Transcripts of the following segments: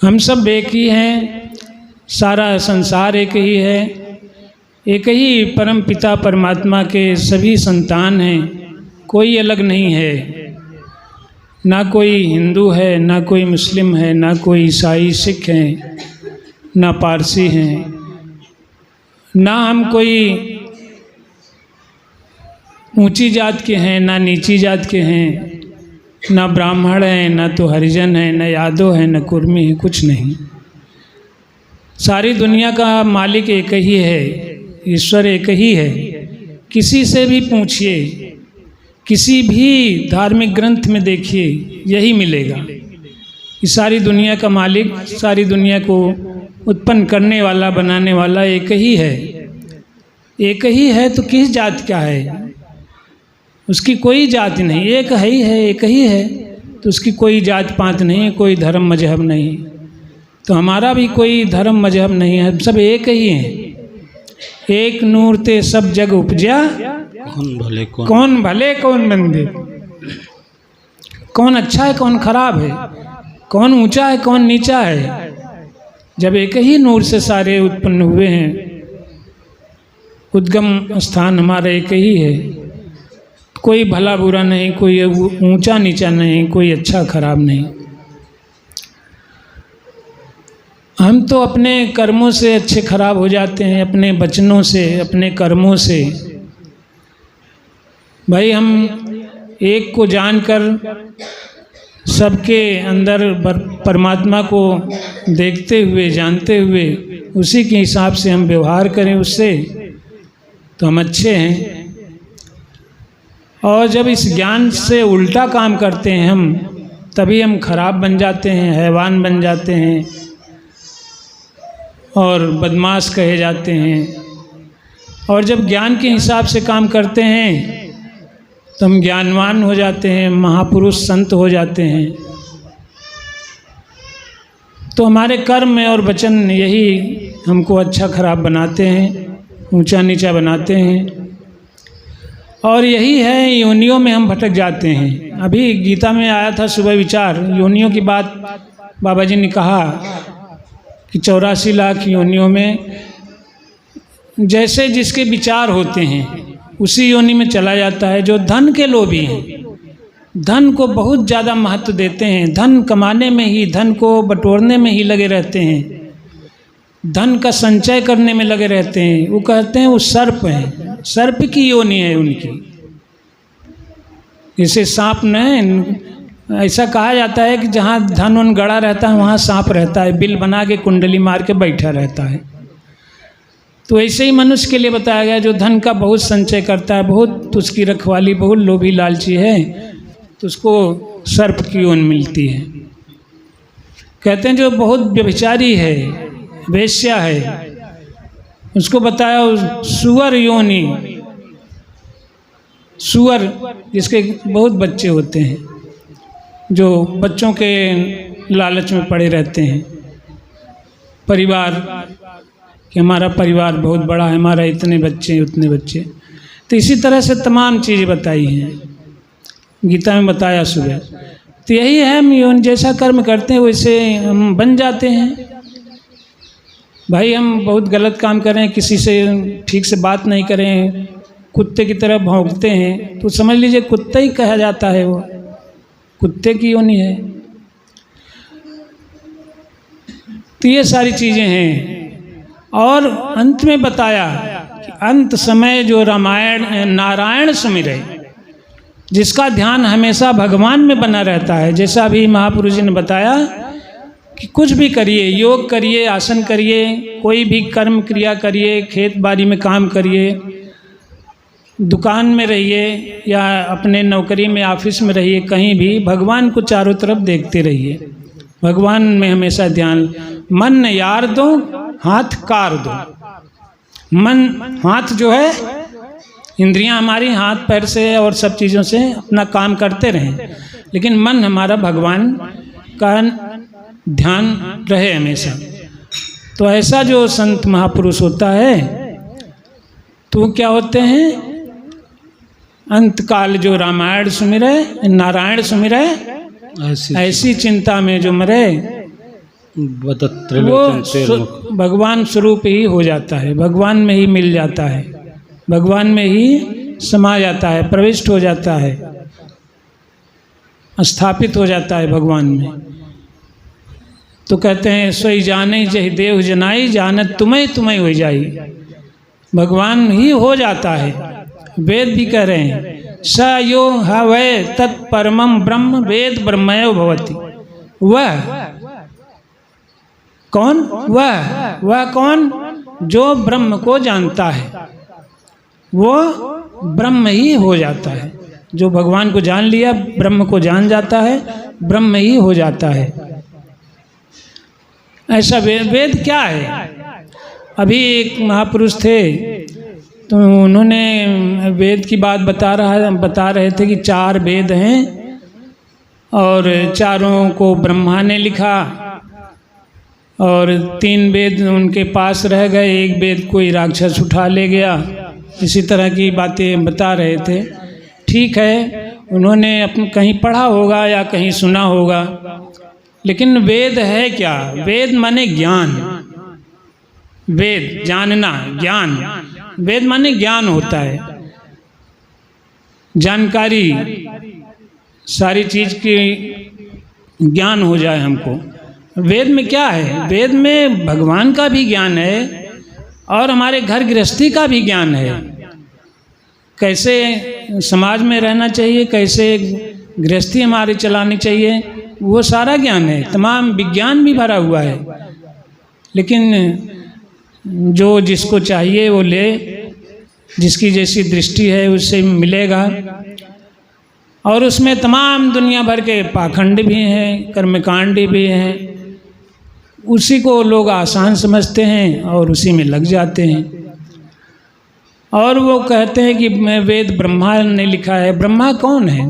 हम सब एक ही हैं, सारा संसार एक ही है, एक ही परम पिता परमात्मा के सभी संतान हैं, कोई अलग नहीं है। ना कोई हिंदू है, ना कोई मुस्लिम है, ना कोई ईसाई सिख हैं, ना पारसी हैं, ना हम कोई ऊंची जात के हैं, ना नीची जात के हैं, ना ब्राह्मण हैं, ना तो हरिजन हैं, ना यादव हैं, ना कुर्मी हैं, कुछ नहीं। सारी दुनिया का मालिक एक ही है, ईश्वर एक ही है। किसी से भी पूछिए, किसी भी धार्मिक ग्रंथ में देखिए, यही मिलेगा कि सारी दुनिया का मालिक, सारी दुनिया को उत्पन्न करने वाला, बनाने वाला एक ही है। एक ही है तो किस जात का है? उसकी कोई जात नहीं, एक ही है, एक ही है तो उसकी कोई जात पात नहीं, कोई धर्म मजहब नहीं। तो हमारा भी कोई धर्म मजहब नहीं है, सब एक ही हैं। एक नूर ते सब जग उपजा, कौन भले कौन मंदे, कौन अच्छा है कौन खराब है, कौन ऊंचा है कौन नीचा है। जब एक ही नूर से सारे उत्पन्न हुए हैं, उद्गम स्थान हमारा एक ही है, कोई भला बुरा नहीं, कोई ऊंचा नीचा नहीं, कोई अच्छा खराब नहीं। हम तो अपने कर्मों से अच्छे खराब हो जाते हैं, अपने वचनों से, अपने कर्मों से। भाई हम एक को जानकर सबके अंदर परमात्मा को देखते हुए, जानते हुए, उसी के हिसाब से हम व्यवहार करें उससे, तो हम अच्छे हैं। और जब इस ज्ञान से उल्टा काम करते हैं हम, तभी हम खराब बन जाते हैं, हैवान बन जाते हैं और बदमाश कहे जाते हैं। और जब ज्ञान के हिसाब से काम करते हैं तो हम ज्ञानवान हो जाते हैं, महापुरुष संत हो जाते हैं। तो हमारे कर्म और वचन यही हमको अच्छा खराब बनाते हैं, ऊंचा नीचा बनाते हैं। और यही है, योनियों में हम भटक जाते हैं। अभी गीता में आया था सुबह विचार, योनियों की बात बाबा जी ने कहा कि 84 लाख योनियों में जैसे जिसके विचार होते हैं उसी योनि में चला जाता है। जो धन के लोभी हैं, धन को बहुत ज़्यादा महत्व देते हैं, धन कमाने में ही, धन को बटोरने में ही लगे रहते हैं, धन का संचय करने में लगे रहते हैं। वो कहते हैं वो सर्प हैं, सर्प की योनि है उनकी। जैसे सांप न, ऐसा कहा जाता है कि जहाँ धन उन गड़ा रहता है वहाँ सांप रहता है, बिल बना के कुंडली मार के बैठा रहता है। तो ऐसे ही मनुष्य के लिए बताया गया, जो धन का बहुत संचय करता है, बहुत उसकी रखवाली, बहुत लोभी लालची है, तो उसको सर्प की योनि मिलती है। कहते हैं जो बहुत व्यभिचारी है, वेश्या है, उसको बताया सुअर योनि, सुअर जिसके बहुत बच्चे होते हैं, जो बच्चों के लालच में पड़े रहते हैं। परिवार कि हमारा परिवार बहुत बड़ा है, हमारा इतने बच्चे उतने बच्चे। तो इसी तरह से तमाम चीज़ें बताई हैं, गीता में बताया सुबह। तो यही है, हम जैसा कर्म करते हैं वैसे हम बन जाते हैं। भाई हम बहुत गलत काम करें, किसी से ठीक से बात नहीं करें, कुत्ते की तरह भौंकते हैं, तो समझ लीजिए कुत्ता ही कहा जाता है, वो कुत्ते की योनि है। तो ये सारी चीज़ें हैं। और अंत में बताया कि अंत समय जो रामायण नारायण सुमिरे, जिसका ध्यान हमेशा भगवान में बना रहता है। जैसा अभी महापुरुष जी ने बताया कि कुछ भी करिए, योग करिए, आसन करिए, कोई भी कर्म क्रिया करिए, खेत बाड़ी में काम करिए, दुकान में रहिए या अपने नौकरी में, ऑफिस में रहिए, कहीं भी भगवान को चारों तरफ देखते रहिए, भगवान में हमेशा ध्यान। मन यार दो, हाथ कार दो। मन, हाथ जो है, इंद्रियां हमारी हाथ पैर से और सब चीज़ों से अपना काम करते रहें, लेकिन मन हमारा भगवान का ध्यान रहे हमेशा। तो ऐसा जो संत महापुरुष होता है, तो क्या होते हैं, अंतकाल जो रामायण सुमिरे, नारायण सुमिरे, ऐसी चिंता में जो मरे, वो भगवान स्वरूप ही हो जाता है, भगवान में ही मिल जाता है, भगवान में ही समा जाता है, प्रविष्ट हो जाता है, स्थापित हो जाता है भगवान में। तो कहते हैं सोई जाने जहि देव जनाई, जानत तुम्हें तुम्हें हो जाई। भगवान ही हो जाता है। वेद भी कह रहे हैं स यो हवै तत्परमं ब्रह्म वेद ब्रह्मयो भवति। वह कौन? वह कौन? जो ब्रह्म को जानता है वो ब्रह्म ही हो जाता है। जो भगवान को जान लिया, ब्रह्म को जान जाता है, ब्रह्म ही हो जाता है। ऐसा वेद क्या है? अभी एक महापुरुष थे तो उन्होंने वेद की बात बता रहे थे कि 4 वेद हैं और चारों को ब्रह्मा ने लिखा और 3 वेद उनके पास रह गए, 1 वेद कोई राक्षस उठा ले गया। इसी तरह की बातें बता रहे थे। ठीक है, उन्होंने कहीं पढ़ा होगा या कहीं सुना होगा, लेकिन वेद है क्या? वेद माने ज्ञान, वेद जानना, ज्ञान। वेद माने ज्ञान होता है, जानकारी, सारी चीज की ज्ञान हो जाए हमको। वेद में क्या है? वेद में भगवान का भी ज्ञान है और हमारे घर गृहस्थी का भी ज्ञान है। कैसे समाज में रहना चाहिए, कैसे गृहस्थी हमारी चलानी चाहिए, वो सारा ज्ञान है। तमाम विज्ञान भी भरा हुआ है। लेकिन जो जिसको चाहिए वो ले, जिसकी जैसी दृष्टि है उससे मिलेगा। और उसमें तमाम दुनिया भर के पाखंड भी हैं, कर्मकांड भी हैं। उसी को लोग आसान समझते हैं और उसी में लग जाते हैं। और वो कहते हैं कि वेद ब्रह्मा ने लिखा है। ब्रह्मा कौन है?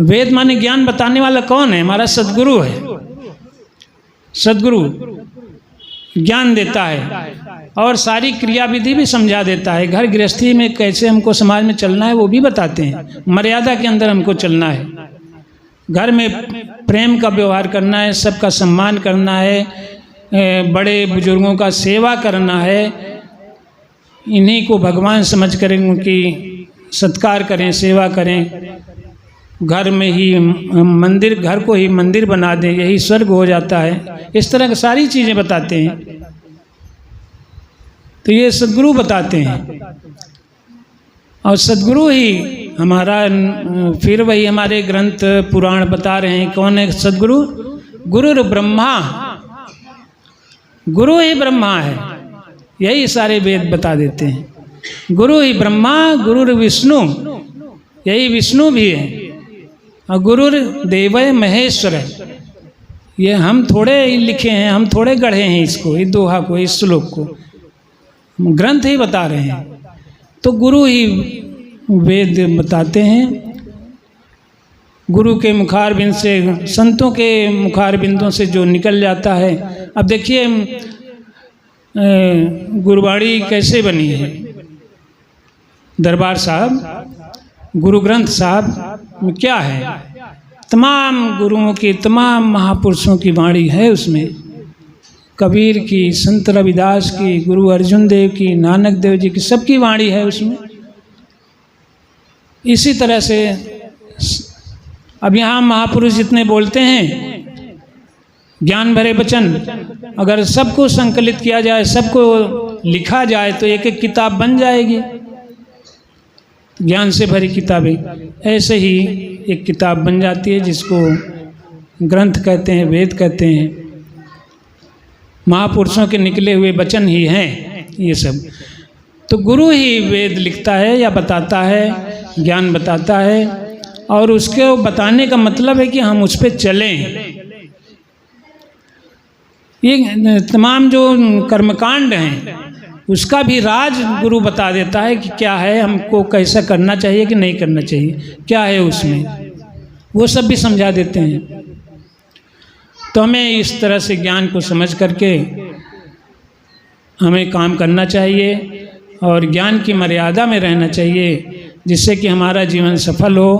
वेद माने ज्ञान बताने वाला कौन है? हमारा सद्गुरु है। सद्गुरु ज्ञान देता है और सारी क्रिया विधि भी समझा देता है। घर गृहस्थी में कैसे हमको समाज में चलना है वो भी बताते हैं। मर्यादा के अंदर हमको चलना है, घर में प्रेम का व्यवहार करना है, सबका सम्मान करना है, बड़े बुजुर्गों का सेवा करना है। इन्हीं को भगवान समझ कर उनकी सत्कार करें, सेवा करें। घर में ही मंदिर, घर को ही मंदिर बना दें, यही स्वर्ग हो जाता है। इस तरह की सारी चीज़ें बताते हैं। तो ये सद्गुरु बताते हैं और सद्गुरु ही हमारा, फिर वही हमारे ग्रंथ पुराण बता रहे हैं। कौन है सद्गुरु? गुरुर ब्रह्मा, गुरु ही ब्रह्मा है। यही सारे वेद बता देते हैं। गुरु ही ब्रह्मा, गुरुर विष्णु, यही विष्णु भी है। और गुरुर देवय महेश्वर है। ये हम थोड़े लिखे हैं, हम थोड़े गढ़े हैं इसको, इस दोहा को, इस श्लोक को। ग्रंथ ही बता रहे हैं। तो गुरु ही वेद बताते हैं। गुरु के मुखारबिंद से, संतों के मुखारबिंदों से जो निकल जाता है। अब देखिए गुरुबाणी कैसे बनी है। दरबार साहब, गुरु ग्रंथ साहब में क्या है? तमाम गुरुओं की, तमाम महापुरुषों की वाणी है उसमें। कबीर की, संत रविदास की, गुरु अर्जुन देव की, नानक देव जी की, सबकी वाणी है उसमें। इसी तरह से अब यहाँ महापुरुष जितने बोलते हैं ज्ञान भरे वचन, अगर सबको संकलित किया जाए, सबको लिखा जाए तो एक एक किताब बन जाएगी, ज्ञान से भरी किताबें। ऐसे ही एक किताब बन जाती है जिसको ग्रंथ कहते हैं, वेद कहते हैं। महापुरुषों के निकले हुए वचन ही हैं ये सब। तो गुरु ही वेद लिखता है या बताता है, ज्ञान बताता है। और उसके बताने का मतलब है कि हम उस पर चलें। ये तमाम जो कर्मकांड हैं उसका भी राज गुरु बता देता है कि क्या है, हमको कैसा करना चाहिए कि नहीं करना चाहिए, क्या है उसमें, वो सब भी समझा देते हैं। तो हमें इस तरह से ज्ञान को समझ करके हमें काम करना चाहिए और ज्ञान की मर्यादा में रहना चाहिए, जिससे कि हमारा जीवन सफल हो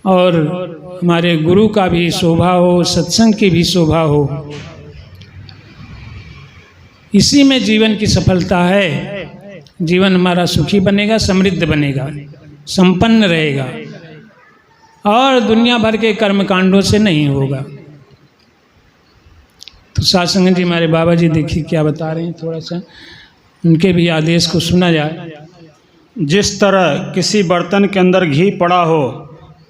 और हमारे गुरु का भी शोभा हो, सत्संग की भी शोभा हो। इसी में जीवन की सफलता है। जीवन हमारा सुखी बनेगा, समृद्ध बनेगा, संपन्न रहेगा और दुनिया भर के कर्मकांडों से नहीं होगा। तो सासंग जी हमारे बाबा जी देखिए क्या बता रहे हैं, थोड़ा सा उनके भी आदेश को सुना जाए। जिस तरह किसी बर्तन के अंदर घी पड़ा हो,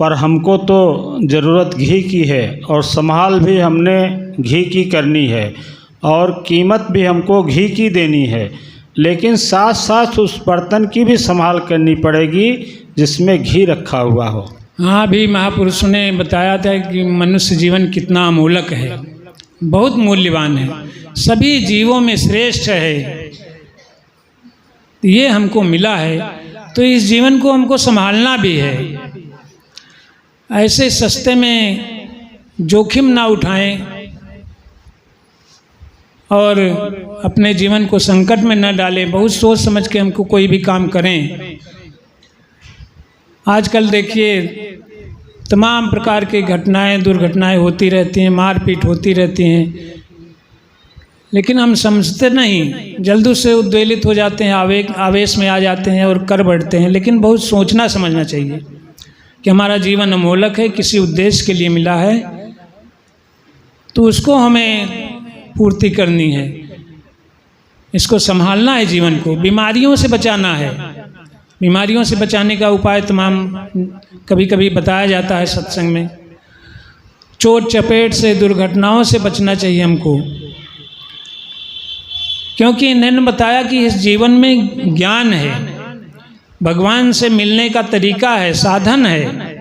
पर हमको तो ज़रूरत घी की है और संभाल भी हमने घी की करनी है और कीमत भी हमको घी की देनी है, लेकिन साथ साथ उस बर्तन की भी संभाल करनी पड़ेगी जिसमें घी रखा हुआ हो। हाँ, भी महापुरुषों ने बताया था कि मनुष्य जीवन कितना अमूलक है, बहुत मूल्यवान है, सभी जीवों में श्रेष्ठ है, ये हमको मिला है। तो इस जीवन को हमको संभालना भी है। ऐसे सस्ते में जोखिम ना उठाएं और अपने जीवन को संकट में न डालें। बहुत सोच समझ के हमको कोई भी काम करें। आजकल देखिए तमाम प्रकार की घटनाएं, दुर्घटनाएं होती रहती हैं, मारपीट होती रहती हैं, लेकिन हम समझते नहीं, जल्दी से उद्वेलित हो जाते हैं, आवेश में आ जाते हैं और कर बैठते हैं। लेकिन बहुत सोचना समझना चाहिए कि हमारा जीवन अमोलक है, किसी उद्देश्य के लिए मिला है, तो उसको हमें पूर्ति करनी है, इसको संभालना है, जीवन को बीमारियों से बचाना है। बीमारियों से बचाने का उपाय तमाम कभी कभी बताया जाता है सत्संग में। चोट चपेट से, दुर्घटनाओं से बचना चाहिए हमको, क्योंकि इन्होंने बताया कि इस जीवन में ज्ञान है, भगवान से मिलने का तरीका है, साधन है,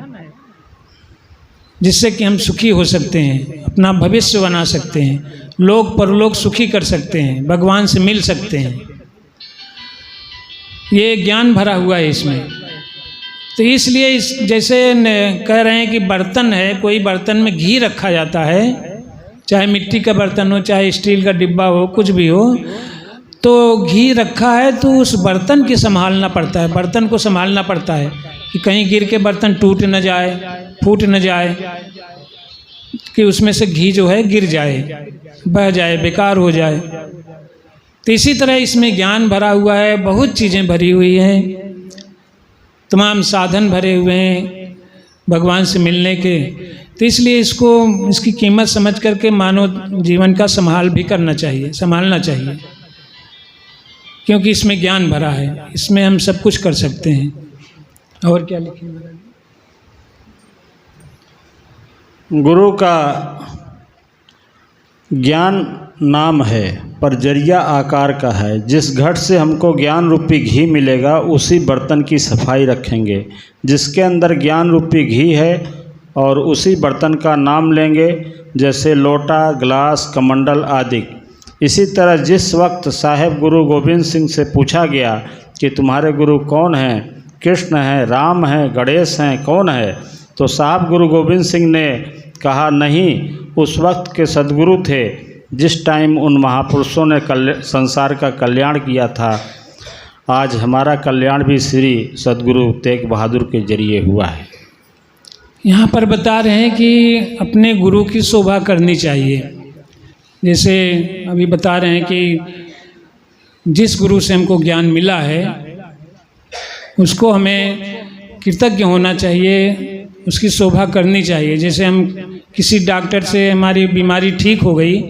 जिससे कि हम सुखी हो सकते हैं, अपना भविष्य बना सकते हैं, लोक परलोक सुखी कर सकते हैं, भगवान से मिल सकते हैं। ये ज्ञान भरा हुआ है इसमें। तो इसलिए जैसे कह रहे हैं कि बर्तन है, कोई बर्तन में घी रखा जाता है, चाहे मिट्टी का बर्तन हो, चाहे स्टील का डिब्बा हो, कुछ भी हो, तो घी रखा है तो उस बर्तन की संभालना पड़ता है, बर्तन को संभालना पड़ता है कि कहीं गिर के बर्तन टूट न जाए, फूट न जाए, कि उसमें से घी जो है गिर जाए, बह जाए, बेकार हो जाए। तो इसी तरह इसमें ज्ञान भरा हुआ है, बहुत चीज़ें भरी हुई हैं, तमाम साधन भरे हुए हैं भगवान से मिलने के। तो इसलिए इसकी कीमत समझ करके मानव जीवन का संभाल भी करना चाहिए, संभालना चाहिए, क्योंकि इसमें ज्ञान भरा है, इसमें हम सब कुछ कर सकते हैं। और क्या लिखें? गुरु का ज्ञान नाम है पर जरिया आकार का है। जिस घट से हमको ज्ञान रूपी घी मिलेगा उसी बर्तन की सफाई रखेंगे जिसके अंदर ज्ञान रूपी घी है, और उसी बर्तन का नाम लेंगे, जैसे लोटा, गिलास, कमंडल आदि। इसी तरह जिस वक्त साहेब गुरु गोविंद सिंह से पूछा गया कि तुम्हारे गुरु कौन हैं, कृष्ण हैं, राम हैं, गणेश हैं, कौन है, तो साहब गुरु गोविंद सिंह ने कहा नहीं, उस वक्त के सदगुरु थे जिस टाइम उन महापुरुषों ने संसार का कल्याण किया था। आज हमारा कल्याण भी श्री सदगुरु तेग बहादुर के जरिए हुआ है। यहाँ पर बता रहे हैं कि अपने गुरु की शोभा करनी चाहिए। जैसे अभी बता रहे हैं कि जिस गुरु से हमको ज्ञान मिला है उसको हमें कृतज्ञ होना चाहिए, उसकी शोभा करनी चाहिए। जैसे हम किसी डॉक्टर से हमारी बीमारी ठीक हो गई,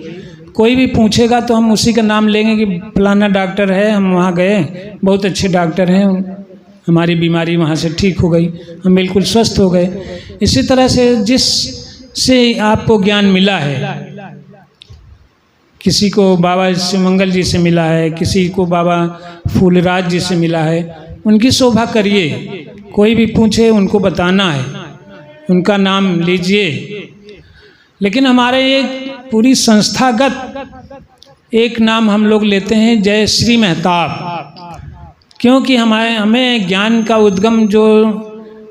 कोई भी पूछेगा तो हम उसी का नाम लेंगे कि फलाना डॉक्टर है, हम वहाँ गए, बहुत अच्छे डॉक्टर हैं, हमारी बीमारी वहाँ से ठीक हो गई, हम बिल्कुल स्वस्थ हो गए। इसी तरह से जिससे आपको ज्ञान मिला है, किसी को बाबा शिवमंगल जी से मिला है, किसी को बाबा फूलराज जी से मिला है, उनकी शोभा करिए। कोई भी पूछे उनको बताना है, उनका नाम लीजिए। लेकिन हमारे एक पूरी संस्थागत एक नाम हम लोग लेते हैं, जय श्री मेहताब, क्योंकि हमें ज्ञान का उद्गम जो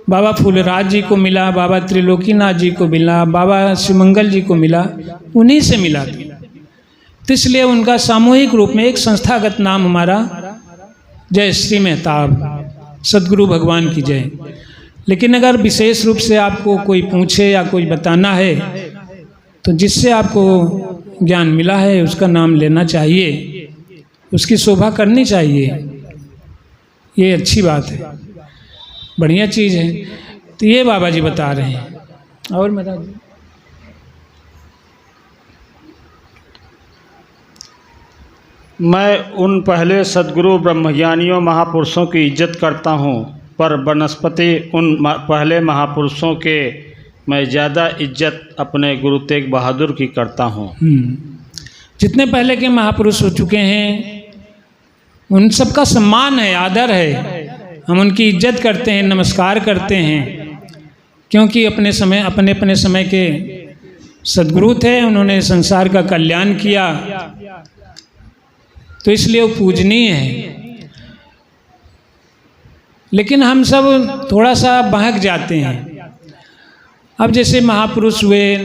बाबा फूलराज जी को मिला, बाबा त्रिलोकीनाथ जी को मिला, बाबा शिवमंगल जी को मिला, उन्हीं से मिला। तो इसलिए उनका सामूहिक रूप में एक संस्थागत नाम हमारा जय श्री मेहताब, सदगुरु भगवान की जय। लेकिन अगर विशेष रूप से आपको कोई पूछे या कोई बताना है तो जिससे आपको ज्ञान मिला है उसका नाम लेना चाहिए, उसकी शोभा करनी चाहिए। ये अच्छी बात है, बढ़िया चीज़ है। तो ये बाबा जी बता रहे हैं। और मेरा मैं उन पहले सद्गुरु ब्रह्मज्ञानियों महापुरुषों की इज्जत करता हूँ, पर बनस्पति उन पहले महापुरुषों के मैं ज़्यादा इज्जत अपने गुरु तेग बहादुर की करता हूँ। जितने पहले के महापुरुष हो चुके हैं उन सबका सम्मान है, आदर है, हम उनकी इज्जत करते हैं, नमस्कार करते हैं, क्योंकि अपने अपने समय के सद्गुरु थे, उन्होंने संसार का कल्याण किया, तो इसलिए वो पूजनीय है। लेकिन हम सब थोड़ा सा बहक जाते हैं। अब जैसे महापुरुष हुए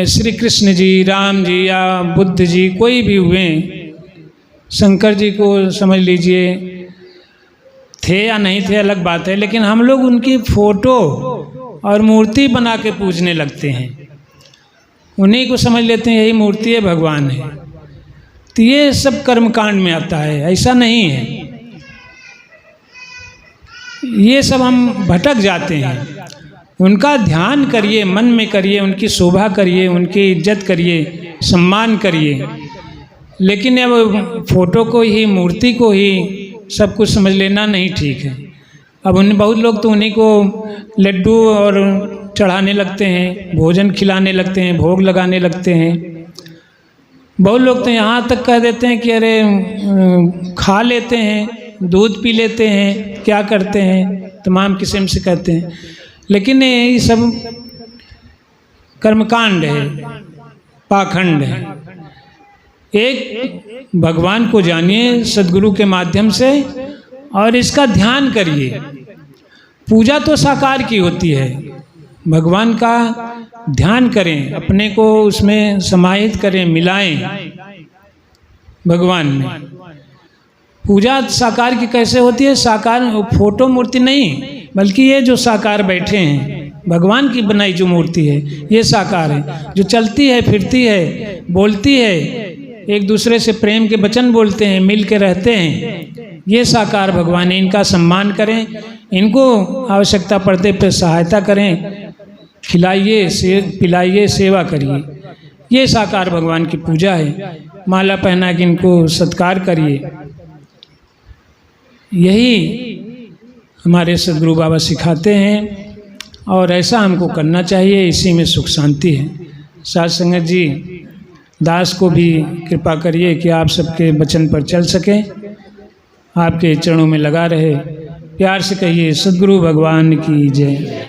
श्री कृष्ण जी, राम जी या बुद्ध जी, कोई भी हुए, शंकर जी को समझ लीजिए, थे या नहीं थे अलग बात है, लेकिन हम लोग उनकी फोटो और मूर्ति बना के पूजने लगते हैं, उन्हीं को समझ लेते हैं यही मूर्ति है, भगवान है। तो ये सब कर्मकांड में आता है, ऐसा नहीं है। ये सब हम भटक जाते हैं। उनका ध्यान करिए, मन में करिए, उनकी शोभा करिए, उनकी इज्जत करिए, सम्मान करिए। लेकिन अब फोटो को ही, मूर्ति को ही सब कुछ समझ लेना नहीं ठीक है। अब बहुत लोग तो उन्हीं को लड्डू और चढ़ाने लगते हैं, भोजन खिलाने लगते हैं, भोग लगाने लगते हैं। बहुत लोग तो यहाँ तक कह देते हैं कि अरे खा लेते हैं, दूध पी लेते हैं, क्या करते हैं, तमाम किस्म से कहते हैं। लेकिन ये सब कर्मकांड है, पाखंड है। एक भगवान को जानिए सद्गुरु के माध्यम से और इसका ध्यान करिए। पूजा तो साकार की होती है, भगवान का ध्यान करें, अपने को उसमें समाहित करें, मिलाएं भगवान में। पूजा साकार की कैसे होती है? साकार फोटो मूर्ति नहीं, बल्कि ये जो साकार बैठे हैं, भगवान की बनाई जो मूर्ति है, ये साकार है, जो चलती है, फिरती है, बोलती है, एक दूसरे से प्रेम के वचन बोलते हैं, मिल के रहते हैं, ये साकार भगवान है। इनका सम्मान करें, इनको आवश्यकता पड़ते पर सहायता करें, खिलाइए, पिलाइए, सेवा करिए। ये साकार भगवान की पूजा है। माला पहना के इनको सत्कार करिए। यही हमारे सद्गुरु बाबा सिखाते हैं और ऐसा हमको करना चाहिए, इसी में सुख शांति है। साध संगत जी, दास को भी कृपा करिए कि आप सबके वचन पर चल सकें, आपके चरणों में लगा रहे। प्यार से कहिए सद्गुरु भगवान की जय।